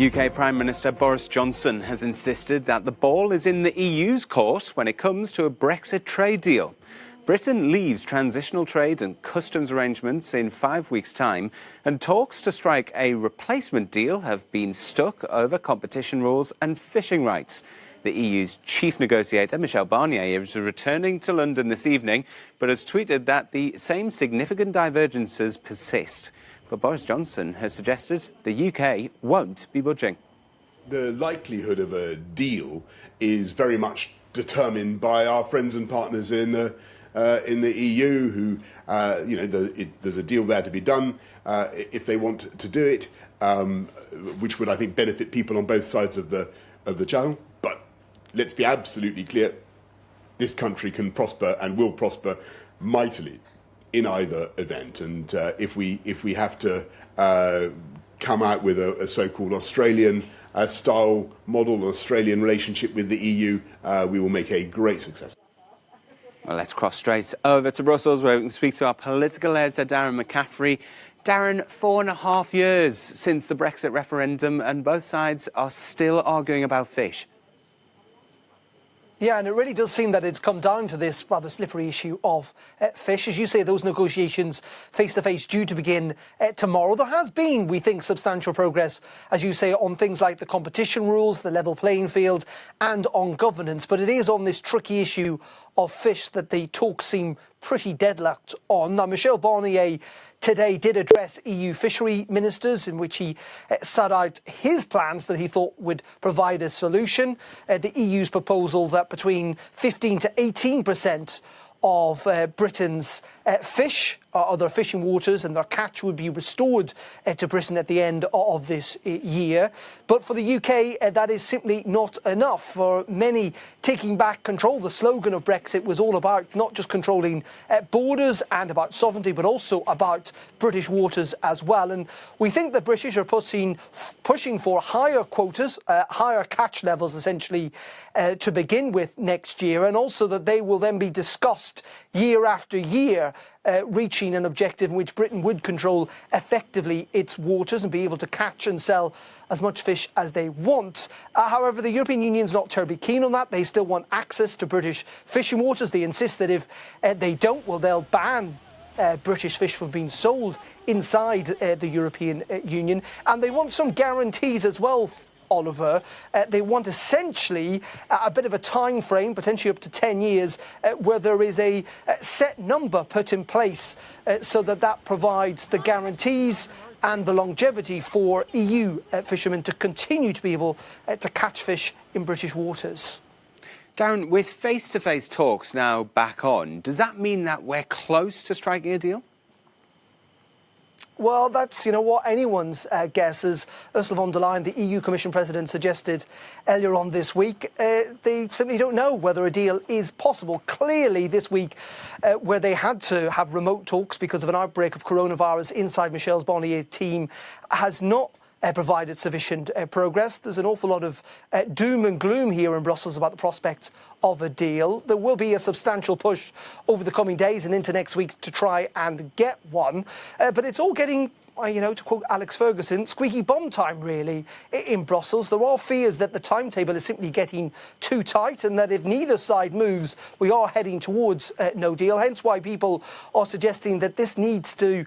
UK Prime Minister Boris Johnson has insisted that the ball is in the EU's court when it comes to a Brexit trade deal. Britain leaves transitional trade and customs arrangements in 5 weeks' time, and talks to strike a replacement deal have been stuck over competition rules and fishing rights. The EU's chief negotiator, Michel Barnier, is returning to London this evening, but has tweeted that the same significant divergences persist. But Boris Johnson has suggested the UK won't be budging. The likelihood of a deal is very much determined by our friends and partners in the EU, who, there's a deal there to be done if they want to do it, which would, I think, benefit people on both sides of the channel. But let's be absolutely clear: this country can prosper and will prosper mightily in either event. And if we have to come out with a so-called Australian style model, an Australian relationship with the EU, we will make a great success. Well, let's cross straight over to Brussels, where we can speak to our political editor, Darren McCaffrey. Darren, 4.5 years since the Brexit referendum, and both sides are still arguing about fish. Yeah, and it really does seem that it's come down to this rather slippery issue of fish. As you say, those negotiations face-to-face due to begin tomorrow. There has been, we think, substantial progress, as you say, on things like the competition rules, the level playing field, and on governance. But it is on this tricky issue of fish that the talks seem pretty deadlocked on. Now, Michel Barnier today did address EU fishery ministers, in which he set out his plans that he thought would provide a solution. The EU's proposal that between 15 to 18% of Britain's fish or other fishing waters and their catch would be restored to Britain at the end of this year. But for the UK, that is simply not enough. For many, taking back control, the slogan of Brexit was all about not just controlling borders and about sovereignty, but also about British waters as well. And we think the British are pushing for higher quotas, higher catch levels, essentially, to begin with next year, and also that they will then be discussed year after year, reaching an objective in which Britain would control effectively its waters and be able to catch and sell as much fish as they want. However, the European Union's not terribly keen on that. They still want access to British fishing waters. They insist that if they don't, well, they'll ban British fish from being sold inside the European Union. And they want some guarantees as well, Oliver. They want essentially a bit of a time frame, potentially up to 10 years, where there is a set number put in place so that provides the guarantees and the longevity for EU fishermen to continue to be able to catch fish in British waters. Darren, with face-to-face talks now back on, does that mean that we're close to striking a deal? Well, that's, what anyone's guess is. Ursula von der Leyen, the EU Commission President, suggested earlier on this week they simply don't know whether a deal is possible. Clearly, this week, where they had to have remote talks because of an outbreak of coronavirus inside Michel Barnier's team, has not provided sufficient progress. There's an awful lot of doom and gloom here in Brussels about the prospect of a deal. There will be a substantial push over the coming days and into next week to try and get one. But it's all getting, to quote Alex Ferguson, squeaky bum time, really, in Brussels. There are fears that the timetable is simply getting too tight and that if neither side moves, we are heading towards no deal. Hence why people are suggesting that this needs to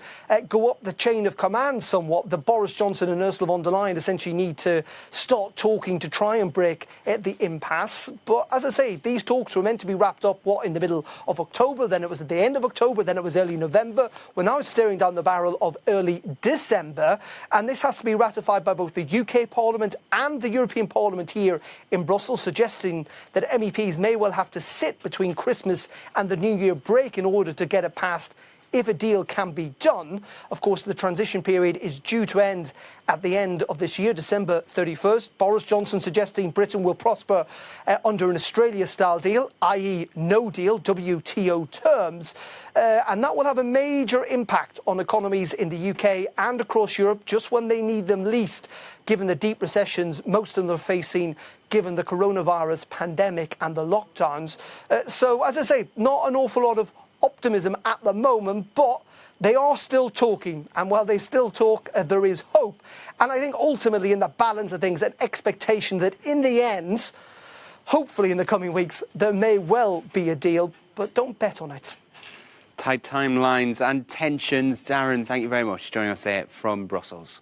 go up the chain of command somewhat, that Boris Johnson and Ursula von der Leyen essentially need to start talking to try and break the impasse. But as I say, these talks were meant to be wrapped up, in the middle of October, then it was at the end of October, then it was early November. We're now staring down the barrel of early December, and this has to be ratified by both the UK Parliament and the European Parliament here in Brussels, suggesting that MEPs may well have to sit between Christmas and the New Year break in order to get it passed if a deal can be done. Of course, the transition period is due to end at the end of this year, December 31st. Boris Johnson suggesting Britain will prosper under an Australia-style deal, i.e. no deal, WTO terms. And that will have a major impact on economies in the UK and across Europe just when they need them least, given the deep recessions most of them are facing, given the coronavirus pandemic and the lockdowns. So, as I say, not an awful lot of optimism at the moment, but they are still talking, and while they still talk, there is hope. And I think ultimately in the balance of things, an expectation that in the end, hopefully in the coming weeks, there may well be a deal, but don't bet on it. Tight timelines and tensions. Darren, thank you very much for joining us here from Brussels.